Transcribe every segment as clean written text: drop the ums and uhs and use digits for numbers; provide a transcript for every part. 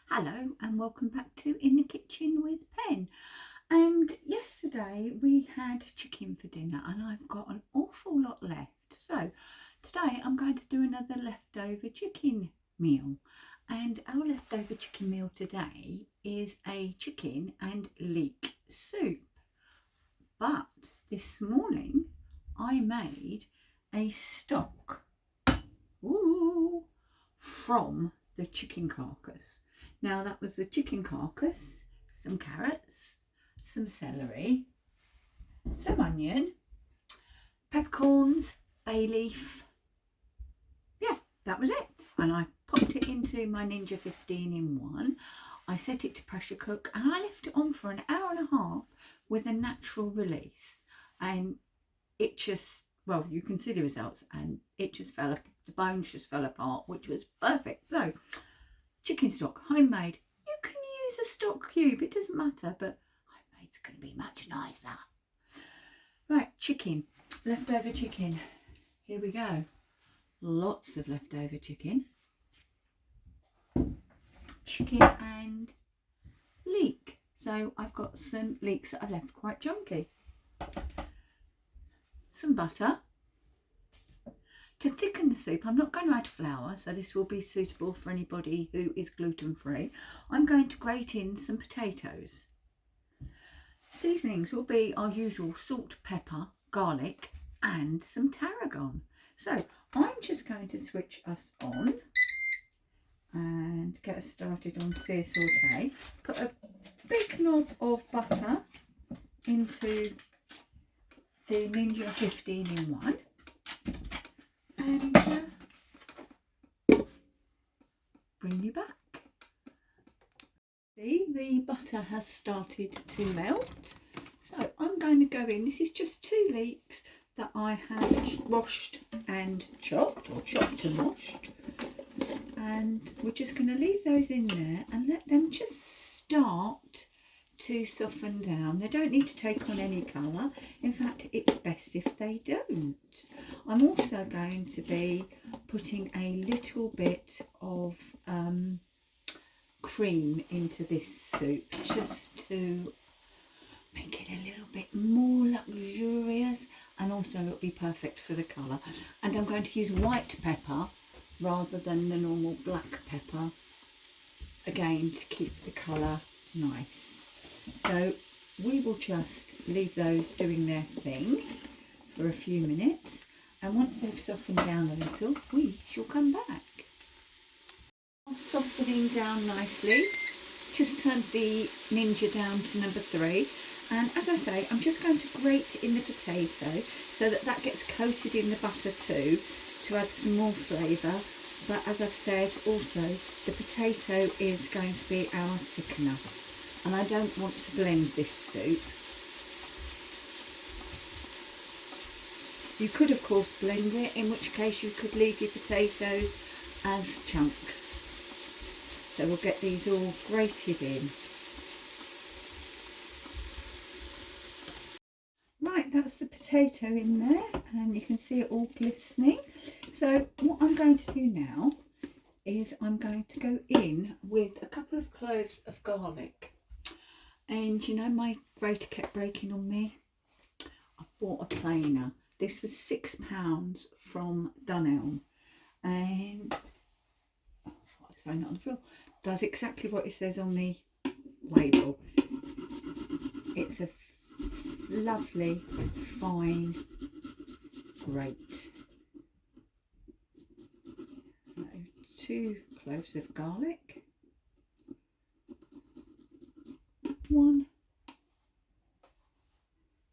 Hello and welcome back to In the Kitchen with Pen. And yesterday we had chicken for dinner and I've got an awful lot left. So today I'm going to do another leftover chicken meal. And our leftover chicken meal today is a chicken and leek soup. But this morning I made a stock from the chicken carcass. Now that was the chicken carcass, some carrots, some celery, some onion, peppercorns, bay leaf. Yeah, that was it. And I popped it into my Ninja 15-in-1. I set it to pressure cook and I left it on for an hour and a half with a natural release. And it just, well, you can see the results, and it just fell, the bones just fell apart, which was perfect. So chicken stock, homemade. You can use a stock cube, it doesn't matter, but homemade's going to be much nicer. Right, chicken, leftover chicken. Here we go. Lots of leftover chicken. Chicken and leek. So I've got some leeks that I've left quite chunky. Some butter. To thicken the soup, I'm not going to add flour, so this will be suitable for anybody who is gluten-free. I'm going to grate in some potatoes. Seasonings will be our usual salt, pepper, garlic and some tarragon. So I'm just going to switch us on and get us started on sear saute. Put a big knob of butter into the Ninja 15-in-1. And bring you back. See, the butter has started to melt. So I'm going to go in. This is just 2 leeks that I have washed and chopped, or chopped and washed. And we're just going to leave those in there and let them just start to soften down. They don't need to take on any colour. In fact, it's best if they don't. I'm also going to be putting a little bit of cream into this soup, just to make it a little bit more luxurious, and also it'll be perfect for the colour. And I'm going to use white pepper rather than the normal black pepper, again to keep the colour nice. So we will just leave those doing their thing for a few minutes, and once they've softened down a little, we shall come back. Softening down nicely, just turned the Ninja down to number 3, and as I say, I'm just going to grate in the potato so that that gets coated in the butter too, to add some more flavour. But as I've said also, the potato is going to be our thickener, and I don't want to blend this soup. You could of course blend it, in which case you could leave your potatoes as chunks. So we'll get these all grated in. Right, that's the potato in there, and you can see it all glistening. So what I'm going to do now is I'm going to go in with a couple of cloves of garlic. And you know, my grater kept breaking on me. I bought a planer. This was £6 from Dunelm, and I've thrown it on the floor. Does exactly what it says on the label. It's a lovely fine grate. So 2 cloves of garlic, 1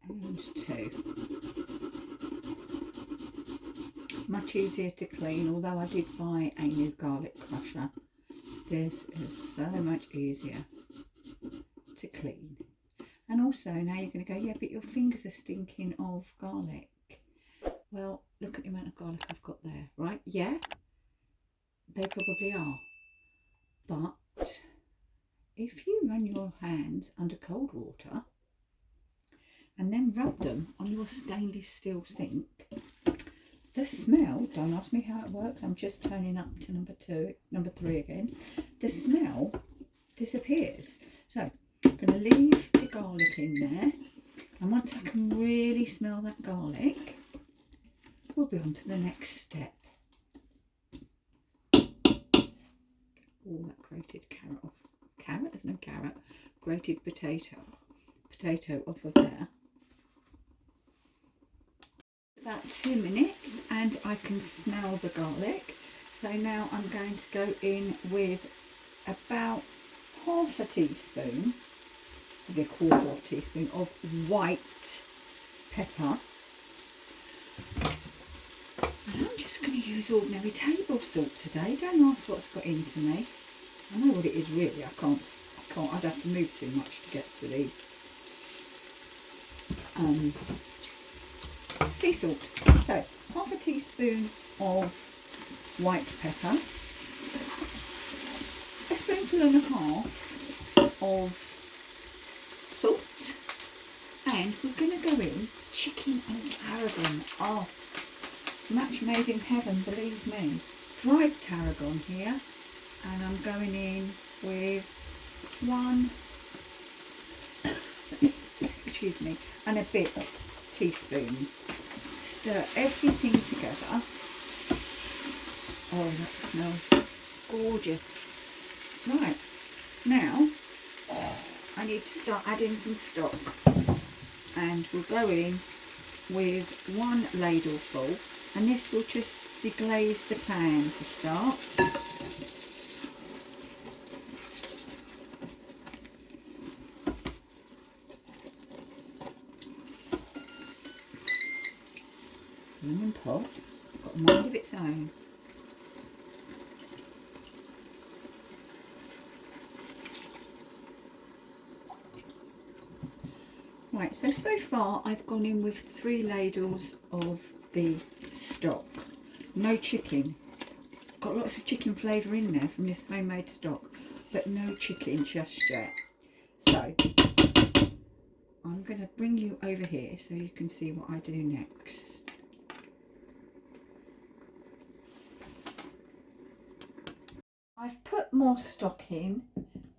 and 2. Much easier to clean, although I did buy a new garlic crusher. This is so much easier to clean. And also now you're going to go, yeah, but your fingers are stinking of garlic. Well, look at the amount of garlic I've got there, right? Yeah, they probably are. But if you run your hands under cold water and then rub them on your stainless steel sink, the smell, don't ask me how it works, I'm just turning up to number 3 again. The smell disappears. So I'm going to leave the garlic in there, and once I can really smell that garlic, we'll be on to the next step. Oh, that grated carrot off. Carrot? No carrot. Grated potato off of there. About 2 minutes and I can smell the garlic. So now I'm going to go in with about half a teaspoon, maybe a quarter of a teaspoon of white pepper. And I'm just going to use ordinary table salt today. Don't ask what's got into me. I know what it is really. I can't. I'd have to move too much to get to the sea salt. So half a teaspoon of white pepper, a spoonful and a half of salt, and we're going to go in chicken and tarragon. Oh, match made in heaven, believe me. Dried tarragon here, and I'm going in with one excuse me, and a bit teaspoons. Stir everything together. Oh, that smells gorgeous. Right, now I need to start adding some stock, and we'll go in with 1 ladleful, and this will just deglaze the pan to start. Lemon pot, got a mind of its own. Right, so far I've gone in with 3 ladles of the stock. No chicken. Got lots of chicken flavour in there from this homemade stock, but no chicken just yet. So I'm going to bring you over here so you can see what I do next. I've put more stock in.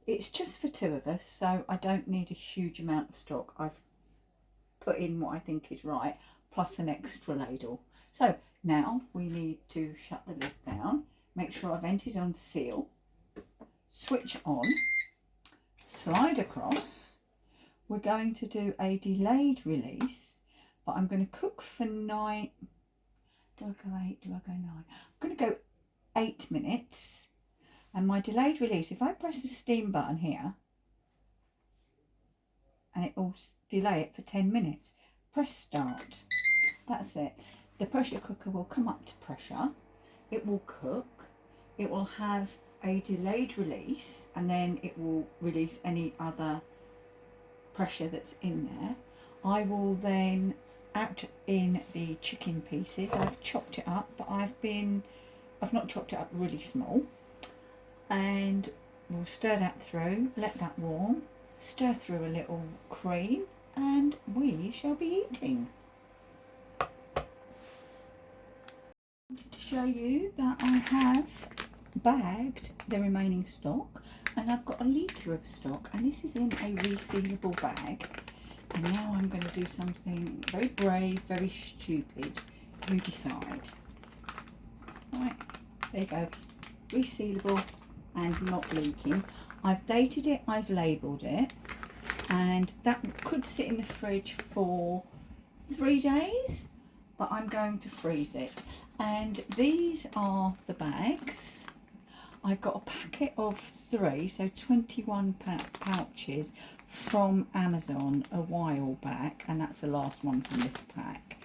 It's just for 2 of us, so I don't need a huge amount of stock. I've put in what I think is right, plus an extra ladle. So now we need to shut the lid down, make sure our vent is on seal, switch on, slide across. We're going to do a delayed release, but I'm going to cook for 9. Do I go 8? Do I go 9? I'm going to go 8 minutes. And my delayed release, if I press the steam button here, and it will delay it for 10 minutes, press start. That's it. The pressure cooker will come up to pressure. It will cook. It will have a delayed release, and then it will release any other pressure that's in there. I will then add in the chicken pieces. I've chopped it up, but I've not chopped it up really small. And we'll stir that through, let that warm, stir through a little cream, and we shall be eating. I wanted to show you that I have bagged the remaining stock, and I've got 1 litre of stock, and this is in a resealable bag. And now I'm going to do something very brave, very stupid. You decide. Right, there you go. Resealable and not leaking. I've dated it, I've labelled it, and that could sit in the fridge for 3 days, but I'm going to freeze it. And these are the bags. I got a packet of 3, so 21 pouches from Amazon a while back, and that's the last one from this pack.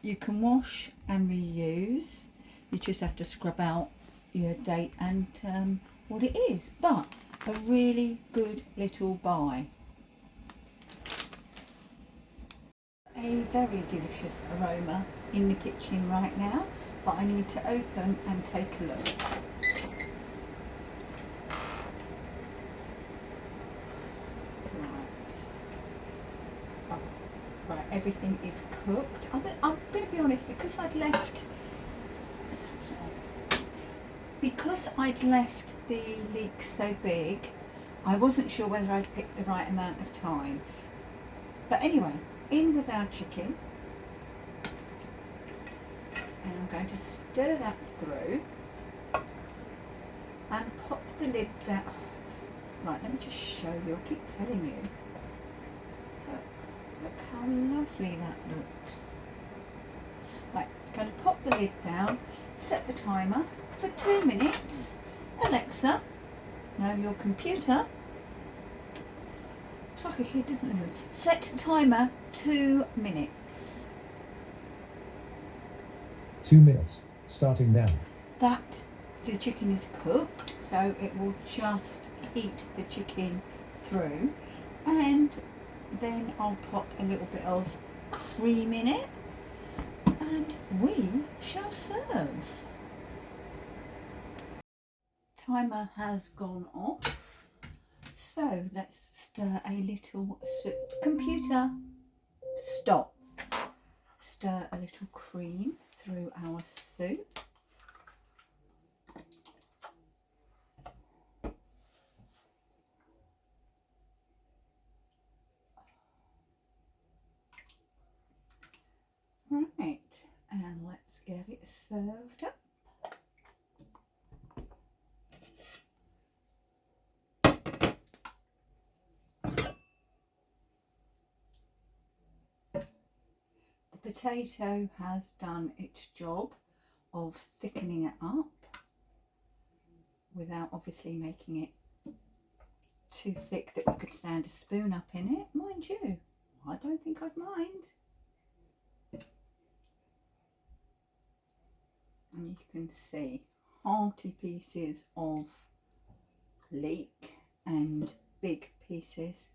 You can wash and reuse. You just have to scrub out your date and what it is, but a really good little buy. A very delicious aroma in the kitchen right now, but I need to open and take a look. Right, everything is cooked. I'm going to be honest, because I'd left the leeks so big, I wasn't sure whether I'd picked the right amount of time. But anyway, in with our chicken. And I'm going to stir that through and pop the lid down. Right, let me just show you. I keep telling you. Look how lovely that looks. Right, going to pop the lid down, set the timer for 2 minutes. Alexa, now your computer. It's like a kid, doesn't it? Set timer 2 minutes. 2 minutes, starting now. That the chicken is cooked, so it will just heat the chicken through, and then I'll pop a little bit of cream in it, and we shall serve. Timer has gone off, so let's stir a little soup. Computer, stop. Stir a little cream through our soup. Right, and let's get it served up. The potato has done its job of thickening it up without obviously making it too thick that we could stand a spoon up in it. Mind you, I don't think I'd mind. And you can see hearty pieces of leek and big pieces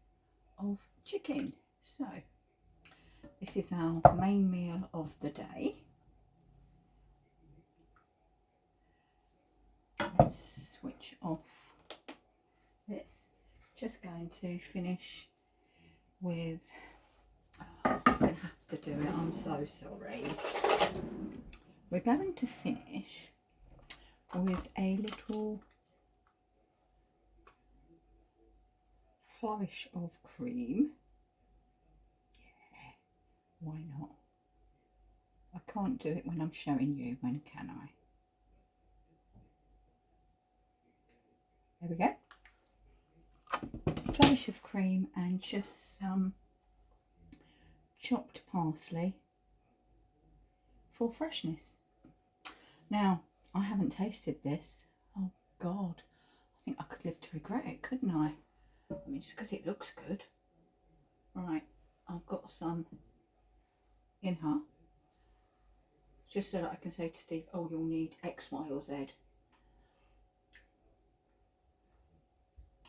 of chicken. So this is our main meal of the day. Let's switch off this. Just going to finish with, I'm going to have to do it, I'm so sorry. We're going to finish with a little flourish of cream. Yeah, why not? I can't do it when I'm showing you, when can I? There we go. Flourish of cream and just some chopped parsley for freshness. Now, I haven't tasted this. Oh God, I think I could live to regret it, couldn't I? I mean, just because it looks good. Right, I've got some in her, just so that I can say to Steve, oh, you'll need X, Y or Z.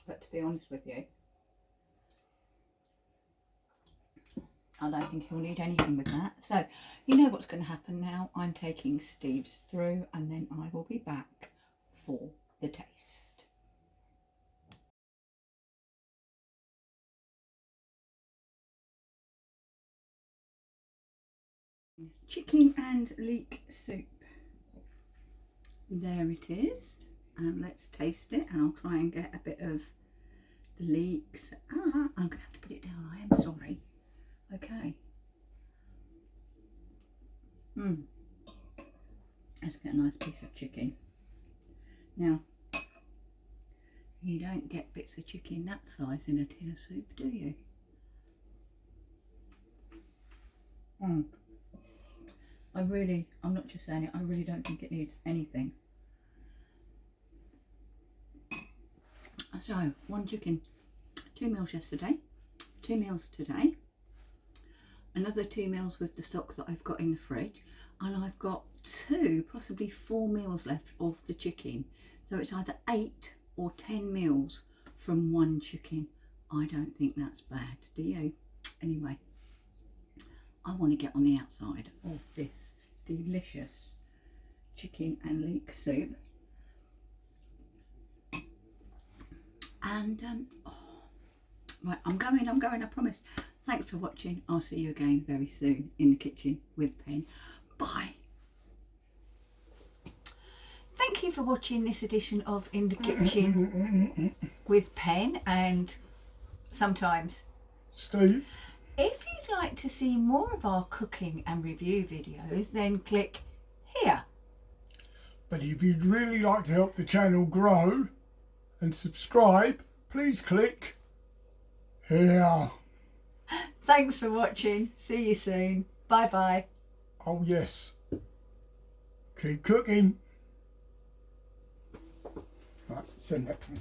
But to be honest with you, I don't think he'll need anything with that. So, you know what's going to happen now. I'm taking Steve's through and then I will be back for the taste. Chicken and leek soup. There it is. And let's taste it. And I'll try and get a bit of the leeks. I'm going to have to put it down. I am sorry. Okay. Let's get a nice piece of chicken. Now, you don't get bits of chicken that size in a tin of soup, do you? I'm not just saying it, I really don't think it needs anything. So, 1 chicken, 2 meals yesterday, 2 meals today, another 2 meals with the stocks that I've got in the fridge, and I've got 2, possibly 4 meals left of the chicken. So it's either 8 or 10 meals from 1 chicken. I don't think that's bad, do you? Anyway, I want to get on the outside of this delicious chicken and leek soup. And right, I'm going, I promise. Thanks for watching. I'll see you again very soon in the kitchen with Pen. Bye. Thank you. Thank you for watching this edition of In the Kitchen with Pen and sometimes Steve. If you'd like to see more of our cooking and review videos, then click here. But if you'd really like to help the channel grow and subscribe, please click here. Thanks for watching. See you soon. Bye bye. Oh yes. Keep cooking. Right, send that to me.